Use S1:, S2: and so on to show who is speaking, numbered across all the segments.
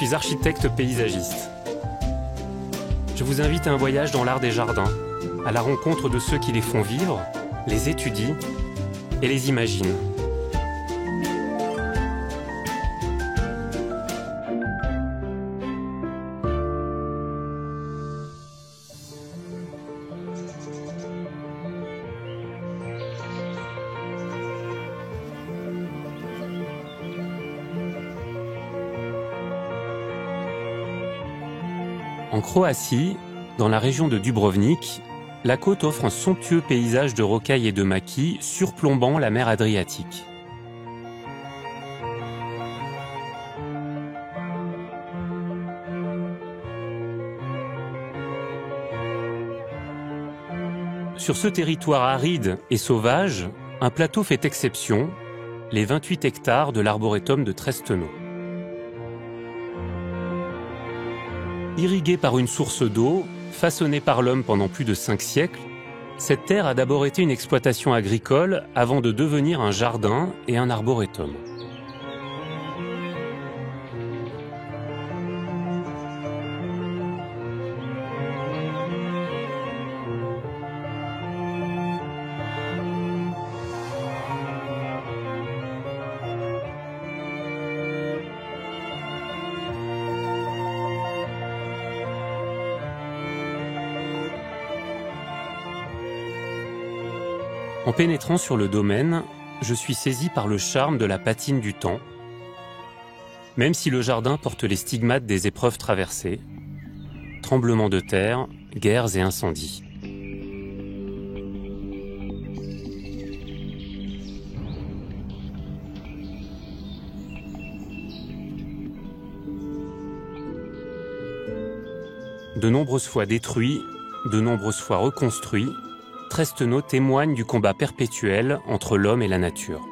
S1: suis architecte paysagiste. Je vous invite à un voyage dans l'art des jardins, à la rencontre de ceux qui les font vivre, les étudient et les imaginent. En Croatie, dans la région de Dubrovnik, la côte offre un somptueux paysage de rocailles et de maquis surplombant la mer Adriatique. Sur ce territoire aride et sauvage, un plateau fait exception, les 28 hectares de l'arboretum de Tresteno. Irriguée par une source d'eau, façonnée par l'homme pendant plus de 5 siècles, cette terre a d'abord été une exploitation agricole avant de devenir un jardin et un arboretum. En pénétrant sur le domaine, je suis saisi par le charme de la patine du temps, même si le jardin porte les stigmates des épreuves traversées, tremblements de terre, guerres et incendies. De nombreuses fois détruit, de nombreuses fois reconstruit, Tresteno témoigne du combat perpétuel entre l'homme et la nature.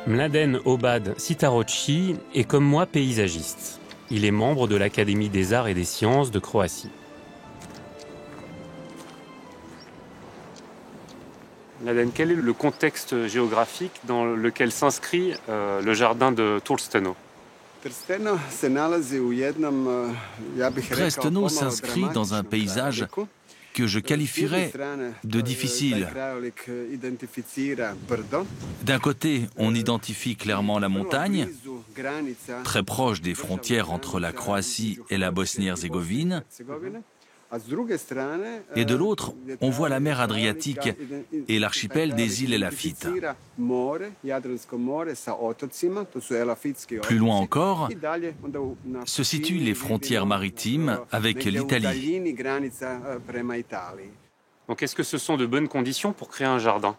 S1: Mladen Obad Sitarocci est comme moi paysagiste. Il est membre de l'Académie des arts et des sciences de Croatie. Mladen, quel est le contexte géographique dans lequel s'inscrit le jardin de Trsteno?
S2: Trsteno s'inscrit dans un paysage que je qualifierais de difficile. D'un côté, on identifie clairement la montagne, très proche des frontières entre la Croatie et la Bosnie-Herzégovine. Et de l'autre, on voit la mer Adriatique et l'archipel des îles Elafite. Plus loin encore, se situent les frontières maritimes avec l'Italie.
S1: Donc est-ce que ce sont de bonnes conditions pour créer un jardin?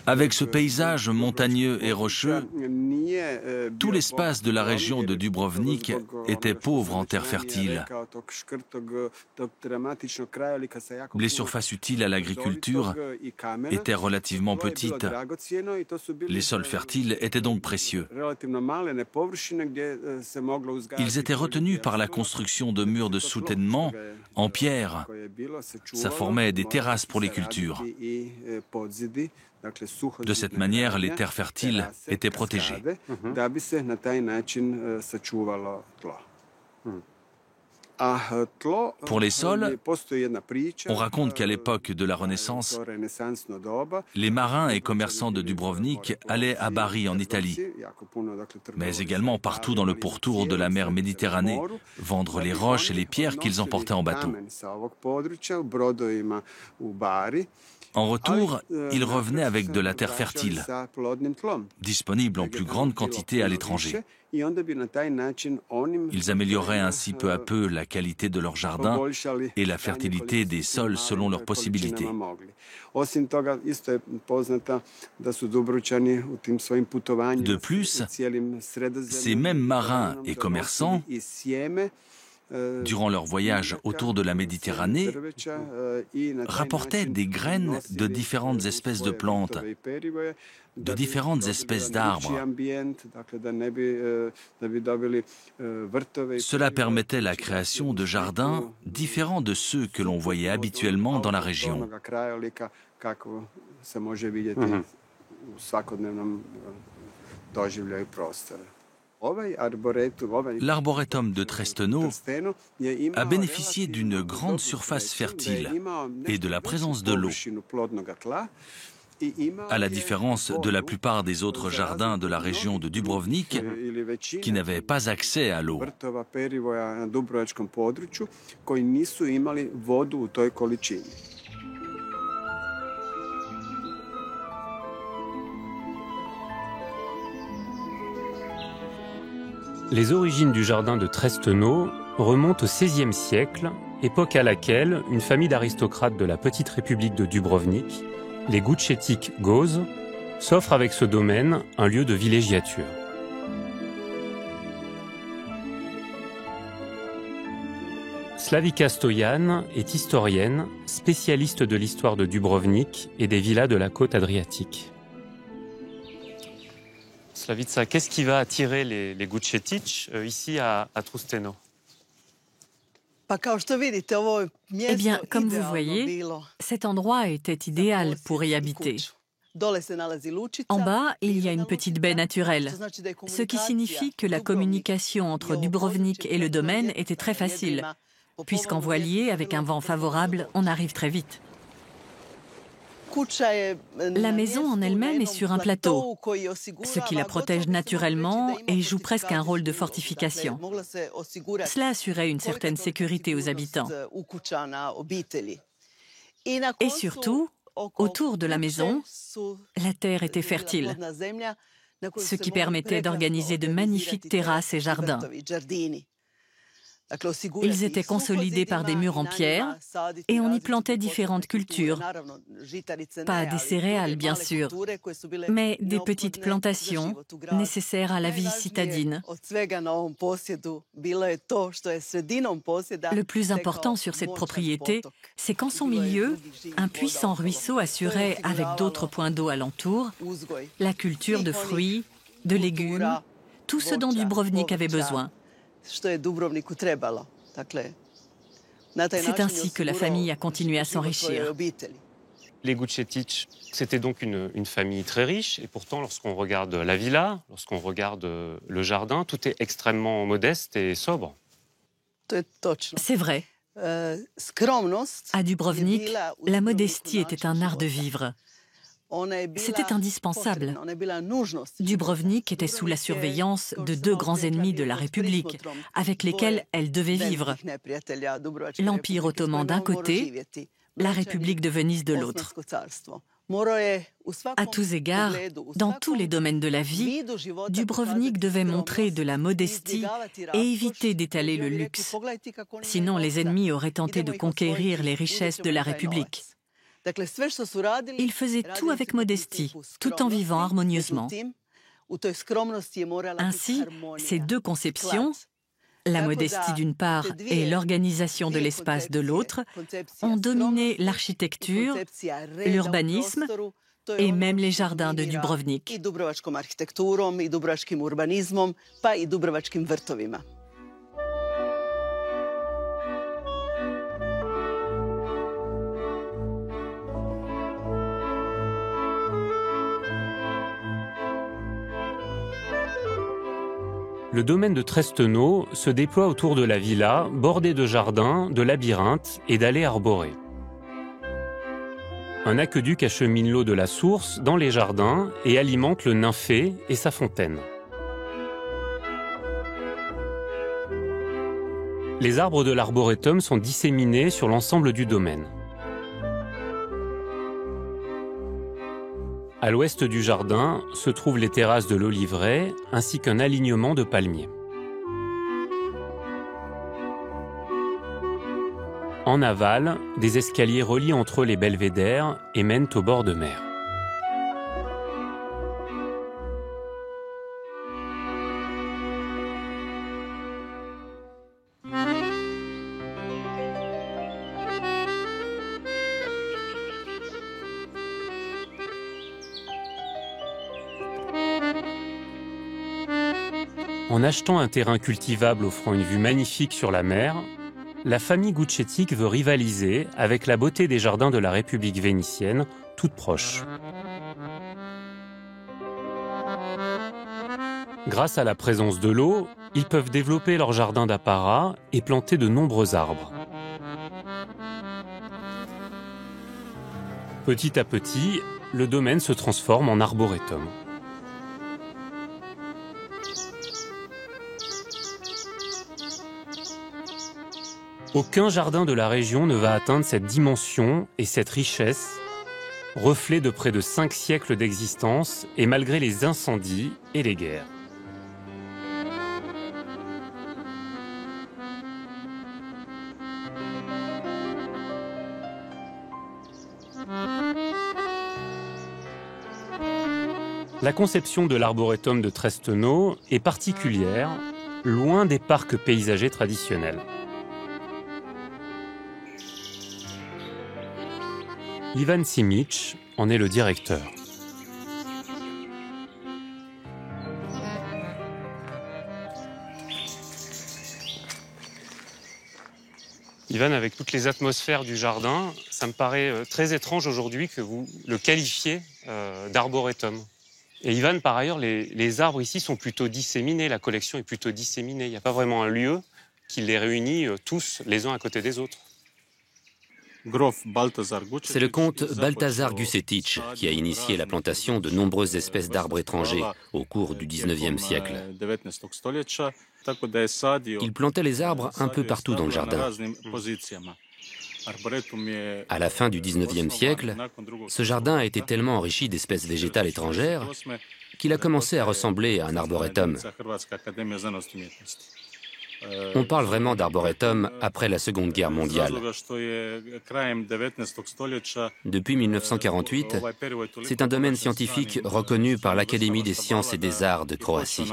S2: Avec ce paysage montagneux et rocheux, tout l'espace de la région de Dubrovnik était pauvre en terre fertile. Les surfaces utiles à l'agriculture étaient relativement petites. Les sols fertiles étaient donc précieux. Ils étaient retenus par la construction de murs de soutènement en pierre. Ça formait des terrasses pour les cultures. De cette manière, les terres fertiles étaient protégées. Pour les sols, on raconte qu'à l'époque de la Renaissance, les marins et commerçants de Dubrovnik allaient à Bari en Italie, mais également partout dans le pourtour de la mer Méditerranée, vendre les roches et les pierres qu'ils emportaient en bateau. En retour, ils revenaient avec de la terre fertile, disponible en plus grande quantité à l'étranger. Ils amélioraient ainsi peu à peu la qualité de leur jardin et la fertilité des sols selon leurs possibilités. De plus, ces mêmes marins et commerçants durant leur voyage autour de la Méditerranée, rapportaient des graines de différentes espèces de plantes, de différentes espèces d'arbres. Cela permettait la création de jardins différents de ceux que l'on voyait habituellement dans la région. L'arboretum de Tresteno a bénéficié d'une grande surface fertile et de la présence de l'eau. À la différence de la plupart des autres jardins de la région de Dubrovnik, qui n'avaient pas accès à l'eau.
S1: Les origines du jardin de Tresteno remontent au XVIe siècle, époque à laquelle une famille d'aristocrates de la petite république de Dubrovnik, les Gučetic-Goz, s'offre avec ce domaine un lieu de villégiature. Slavika Stoyan est historienne, spécialiste de l'histoire de Dubrovnik et des villas de la côte adriatique. Slavica, qu'est-ce qui va attirer les Gučetic ici à Trusteno?
S3: Eh bien, comme vous voyez, cet endroit était idéal pour y habiter. En bas, il y a une petite baie naturelle, ce qui signifie que la communication entre Dubrovnik et le domaine était très facile, puisqu'en voilier, avec un vent favorable, on arrive très vite. La maison en elle-même est sur un plateau, ce qui la protège naturellement et joue presque un rôle de fortification. Cela assurait une certaine sécurité aux habitants. Et surtout, autour de la maison, la terre était fertile, ce qui permettait d'organiser de magnifiques terrasses et jardins. Ils étaient consolidés par des murs en pierre et on y plantait différentes cultures. Pas des céréales, bien sûr, mais des petites plantations nécessaires à la vie citadine. Le plus important sur cette propriété, c'est qu'en son milieu, un puissant ruisseau assurait, avec d'autres points d'eau alentour, la culture de fruits, de légumes, tout ce dont Dubrovnik avait besoin. C'est ainsi que la famille a continué à s'enrichir.
S1: Les Gučetic, c'était donc une famille très riche, et pourtant, lorsqu'on regarde la villa, lorsqu'on regarde le jardin, tout est extrêmement modeste et sobre.
S3: C'est vrai. À Dubrovnik, la modestie était un art de vivre. C'était indispensable. Dubrovnik était sous la surveillance de deux grands ennemis de la République, avec lesquels elle devait vivre. L'Empire ottoman d'un côté, la République de Venise de l'autre. À tous égards, dans tous les domaines de la vie, Dubrovnik devait montrer de la modestie et éviter d'étaler le luxe. Sinon, les ennemis auraient tenté de conquérir les richesses de la République. Il faisait tout avec modestie, tout en vivant harmonieusement. Ainsi, ces deux conceptions, la modestie d'une part et l'organisation de l'espace de l'autre, ont dominé l'architecture, l'urbanisme et même les jardins de Dubrovnik.
S1: Le domaine de Tresteno se déploie autour de la villa, bordée de jardins, de labyrinthes et d'allées arborées. Un aqueduc achemine l'eau de la source dans les jardins et alimente le nymphée et sa fontaine. Les arbres de l'arboretum sont disséminés sur l'ensemble du domaine. À l'ouest du jardin se trouvent les terrasses de l'oliveraie ainsi qu'un alignement de palmiers. En aval, des escaliers relient entre eux les belvédères et mènent au bord de mer. En achetant un terrain cultivable offrant une vue magnifique sur la mer, la famille Gucetic veut rivaliser avec la beauté des jardins de la République vénitienne, toute proche. Grâce à la présence de l'eau, ils peuvent développer leur jardin d'apparat et planter de nombreux arbres. Petit à petit, le domaine se transforme en arboretum. Aucun jardin de la région ne va atteindre cette dimension et cette richesse, reflet de près de 5 siècles d'existence et malgré les incendies et les guerres. La conception de l'arboretum de Tresteno est particulière, loin des parcs paysagers traditionnels. Ivan Simic en est le directeur. Ivan, avec toutes les atmosphères du jardin, ça me paraît très étrange aujourd'hui que vous le qualifiez d'arboretum. Et Ivan, par ailleurs, les arbres ici sont plutôt disséminés, la collection est plutôt disséminée. Il n'y a pas vraiment un lieu qui les réunit tous les uns à côté des autres.
S4: C'est le comte Balthazar Gucetic qui a initié la plantation de nombreuses espèces d'arbres étrangers au cours du XIXe siècle. Il plantait les arbres un peu partout dans le jardin. À la fin du XIXe siècle, ce jardin a été tellement enrichi d'espèces végétales étrangères qu'il a commencé à ressembler à un arboretum. On parle vraiment d'arboretum après la Seconde Guerre mondiale. Depuis 1948, c'est un domaine scientifique reconnu par l'Académie des sciences et des arts de Croatie.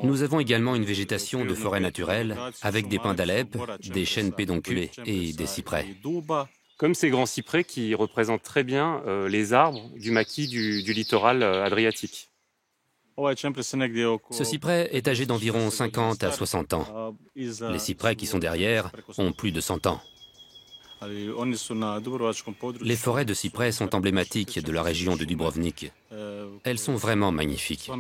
S4: Nous avons également une végétation de forêt naturelle avec des pins d'Alep, des chênes pédonculés et des cyprès.
S1: Comme ces grands cyprès qui représentent très bien les arbres du maquis du littoral adriatique.
S4: Ce cyprès est âgé d'environ 50 à 60 ans. Les cyprès qui sont derrière ont plus de 100 ans. Les forêts de cyprès sont emblématiques de la région de Dubrovnik. Elles sont vraiment magnifiques.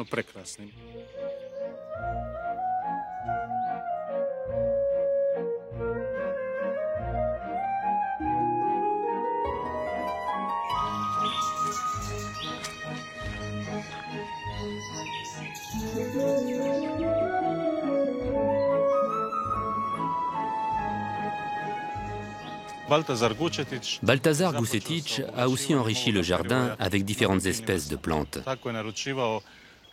S4: Balthazar Gucetic a aussi enrichi le jardin avec différentes espèces de plantes.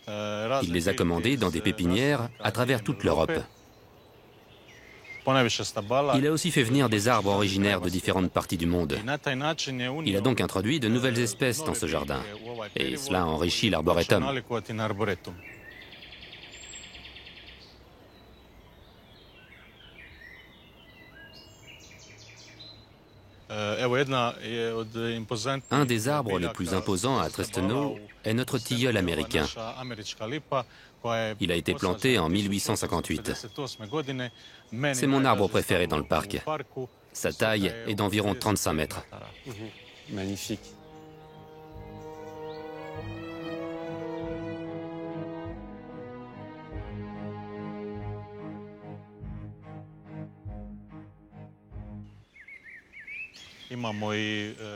S4: Il les a commandées dans des pépinières à travers toute l'Europe. Il a aussi fait venir des arbres originaires de différentes parties du monde. Il a donc introduit de nouvelles espèces dans ce jardin. Et cela enrichit l'arboretum. Un des arbres les plus imposants à Tresteno est notre tilleul américain. Il a été planté en 1858. C'est mon arbre préféré dans le parc. Sa taille est d'environ 35 mètres.
S1: Magnifique.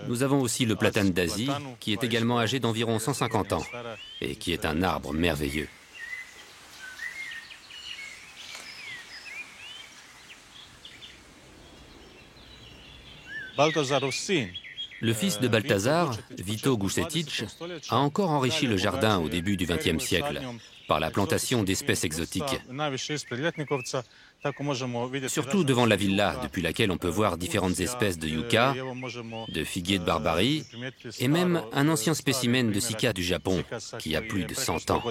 S4: Nous avons aussi le platane d'Asie, qui est également âgé d'environ 150 ans et qui est un arbre merveilleux. Le fils de Balthazar, Vito Gušetić, a encore enrichi le jardin au début du XXe siècle par la plantation d'espèces exotiques. Surtout devant la villa, depuis laquelle on peut voir différentes espèces de yucca, de figuier de Barbarie, et même un ancien spécimen de cycas du Japon, qui a plus de 100 ans.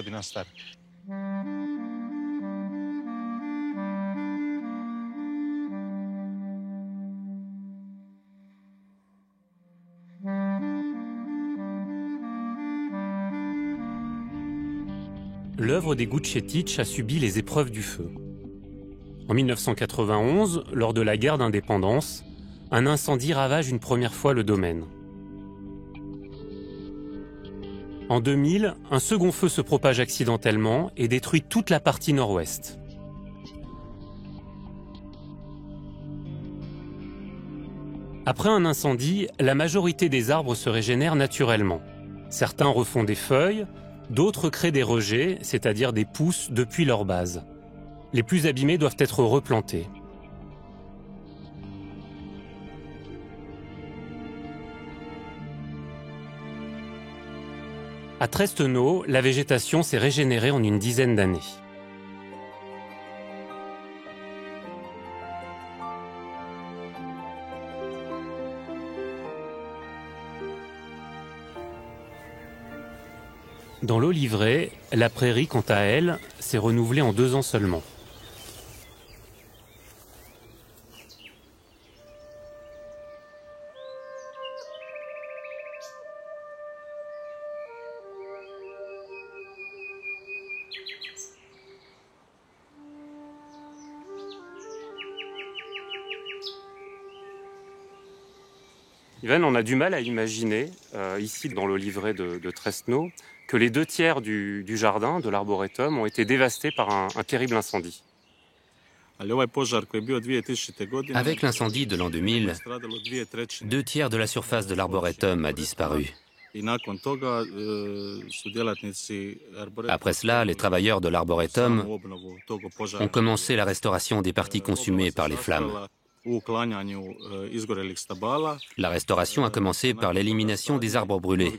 S1: L'œuvre des Gušetić a subi les épreuves du feu. En 1991, lors de la guerre d'indépendance, un incendie ravage une première fois le domaine. En 2000, un second feu se propage accidentellement et détruit toute la partie nord-ouest. Après un incendie, la majorité des arbres se régénèrent naturellement. Certains refont des feuilles, d'autres créent des rejets, c'est-à-dire des pousses depuis leur base. Les plus abîmés doivent être replantés. À Tresteno, la végétation s'est régénérée en une dizaine d'années. Dans l'Oliveraie, la prairie, quant à elle, s'est renouvelée en 2 ans seulement. Ivan, on a du mal à imaginer, ici dans l'Oliveraie de Tresteno, que les 2/3 du jardin, de l'arboretum, ont été dévastés par un terrible incendie.
S4: Avec l'incendie de l'an 2000, 2/3 de la surface de l'arboretum a disparu. Après cela, les travailleurs de l'arboretum ont commencé la restauration des parties consumées par les flammes. La restauration a commencé par l'élimination des arbres brûlés.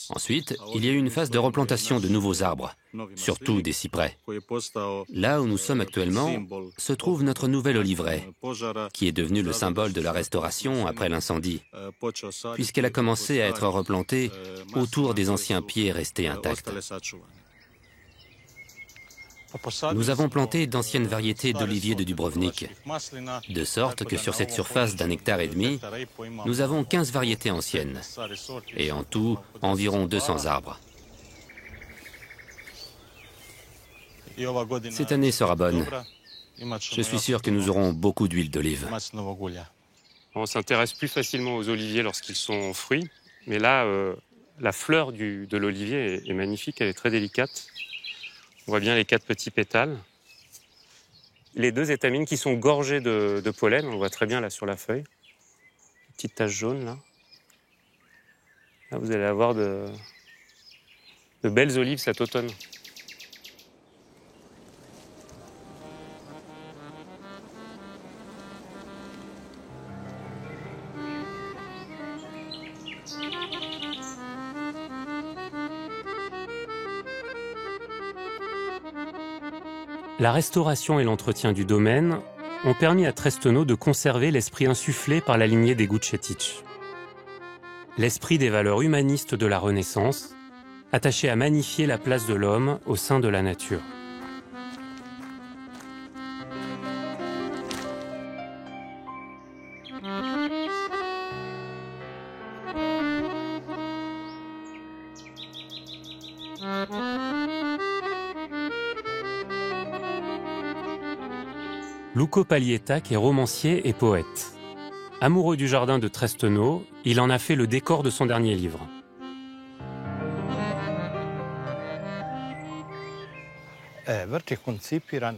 S4: Ensuite, il y a eu une phase de replantation de nouveaux arbres, surtout des cyprès. Là où nous sommes actuellement, se trouve notre nouvelle oliveraie, qui est devenue le symbole de la restauration après l'incendie, puisqu'elle a commencé à être replantée autour des anciens pieds restés intacts. Nous avons planté d'anciennes variétés d'oliviers de Dubrovnik, de sorte que sur cette surface d'1,5 hectare, nous avons 15 variétés anciennes, et en tout, environ 200 arbres. Cette année sera bonne. Je suis sûr que nous aurons beaucoup d'huile d'olive.
S1: On s'intéresse plus facilement aux oliviers lorsqu'ils sont fruits, mais là, la fleur de l'olivier est magnifique, elle est très délicate. On voit bien les 4 petits pétales. Les 2 étamines qui sont gorgées de pollen, on le voit très bien là sur la feuille. Petite tache jaune là. Là, vous allez avoir de belles olives cet automne. La restauration et l'entretien du domaine ont permis à Tresteno de conserver l'esprit insufflé par la lignée des Gušetić. L'esprit des valeurs humanistes de la Renaissance, attaché à magnifier la place de l'homme au sein de la nature. Luco Paglietac est romancier et poète. Amoureux du jardin de Tresteno, il en a fait le décor de son dernier livre.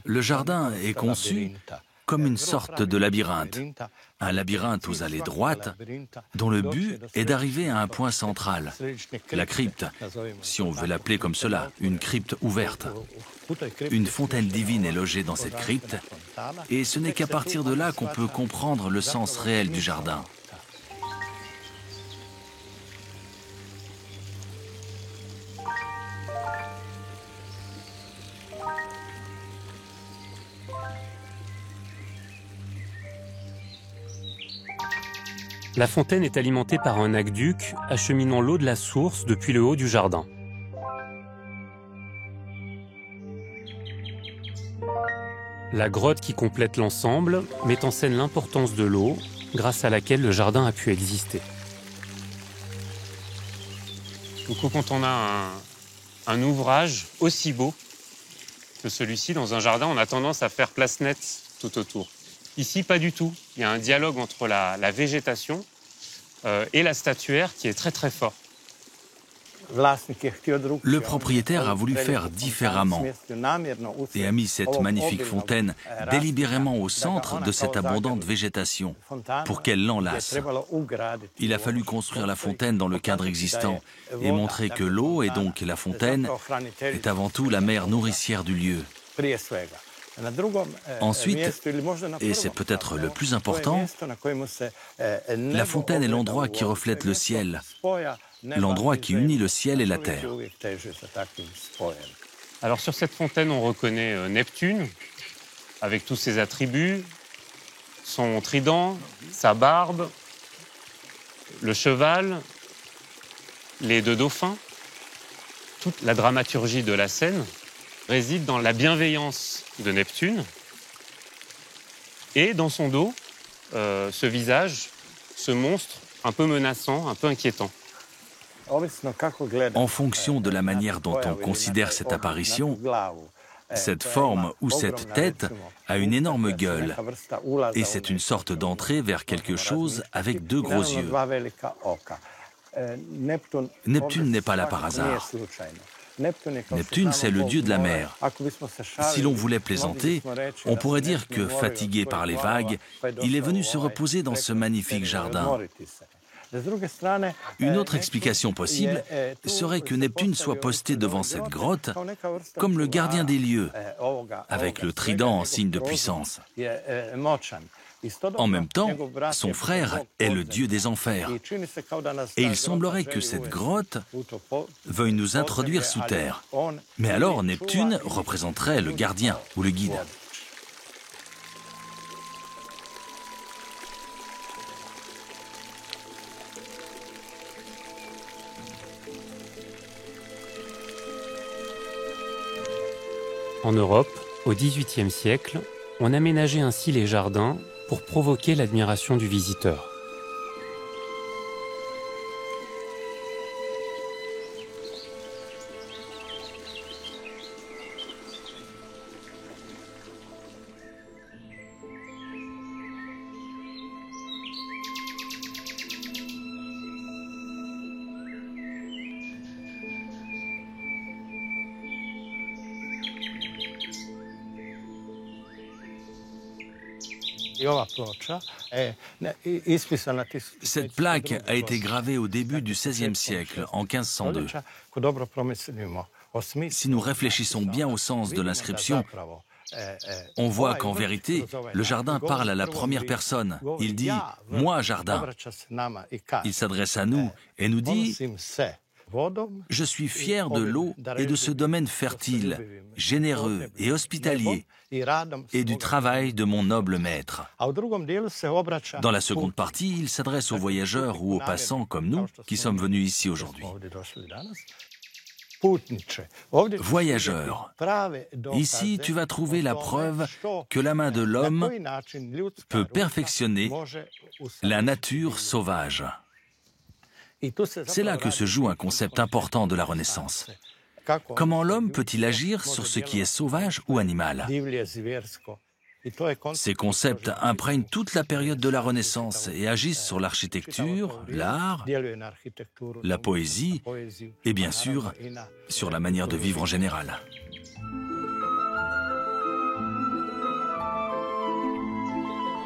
S2: Le jardin est conçu comme une sorte de labyrinthe, un labyrinthe aux allées droites, dont le but est d'arriver à un point central, la crypte, si on veut l'appeler comme cela, une crypte ouverte. Une fontaine divine est logée dans cette crypte, et ce n'est qu'à partir de là qu'on peut comprendre le sens réel du jardin.
S1: La fontaine est alimentée par un aqueduc acheminant l'eau de la source depuis le haut du jardin. La grotte qui complète l'ensemble met en scène l'importance de l'eau, grâce à laquelle le jardin a pu exister. Du coup, quand on a un ouvrage aussi beau que celui-ci dans un jardin, on a tendance à faire place nette tout autour. Ici, pas du tout. Il y a un dialogue entre la végétation et la statuaire qui est très très fort.
S2: Le propriétaire a voulu faire différemment et a mis cette magnifique fontaine délibérément au centre de cette abondante végétation pour qu'elle l'enlace. Il a fallu construire la fontaine dans le cadre existant et montrer que l'eau, et donc la fontaine, est avant tout la mère nourricière du lieu. Ensuite, et c'est peut-être le plus important, la fontaine est l'endroit qui reflète le ciel, l'endroit qui unit le ciel et la terre.
S1: Alors sur cette fontaine, on reconnaît Neptune, avec tous ses attributs, son trident, sa barbe, le cheval, les deux dauphins. Toute la dramaturgie de la scène réside dans la bienveillance de Neptune et dans son dos, ce visage, ce monstre un peu menaçant, un peu inquiétant.
S2: En fonction de la manière dont on considère cette apparition, cette forme ou cette tête a une énorme gueule et c'est une sorte d'entrée vers quelque chose avec deux gros yeux. Neptune n'est pas là par hasard. Neptune, c'est le dieu de la mer. Si l'on voulait plaisanter, on pourrait dire que, fatigué par les vagues, il est venu se reposer dans ce magnifique jardin. Une autre explication possible serait que Neptune soit posté devant cette grotte comme le gardien des lieux, avec le trident en signe de puissance. En même temps, son frère est le dieu des enfers. Et il semblerait que cette grotte veuille nous introduire sous terre. Mais alors Neptune représenterait le gardien ou le guide.
S1: En Europe, au XVIIIe siècle, on aménageait ainsi les jardins pour provoquer l'admiration du visiteur.
S2: Cette plaque a été gravée au début du XVIe siècle, en 1502. Si nous réfléchissons bien au sens de l'inscription, on voit qu'en vérité, le jardin parle à la première personne. Il dit « Moi, jardin ». Il s'adresse à nous et nous dit « Je suis fier de l'eau et de ce domaine fertile, généreux et hospitalier, et du travail de mon noble maître. » Dans la seconde partie, il s'adresse aux voyageurs ou aux passants comme nous qui sommes venus ici aujourd'hui. Voyageurs, ici tu vas trouver la preuve que la main de l'homme peut perfectionner la nature sauvage. C'est là que se joue un concept important de la Renaissance. Comment l'homme peut-il agir sur ce qui est sauvage ou animal? Ces concepts imprègnent toute la période de la Renaissance et agissent sur l'architecture, l'art, la poésie et bien sûr sur la manière de vivre en général.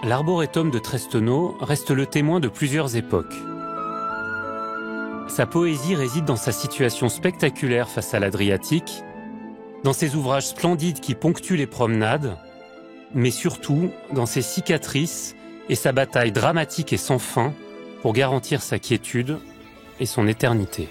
S1: l'arboretum de Tresteno reste le témoin de plusieurs époques. Sa poésie réside dans sa situation spectaculaire face à l'Adriatique, dans ses ouvrages splendides qui ponctuent les promenades, mais surtout dans ses cicatrices et sa bataille dramatique et sans fin pour garantir sa quiétude et son éternité.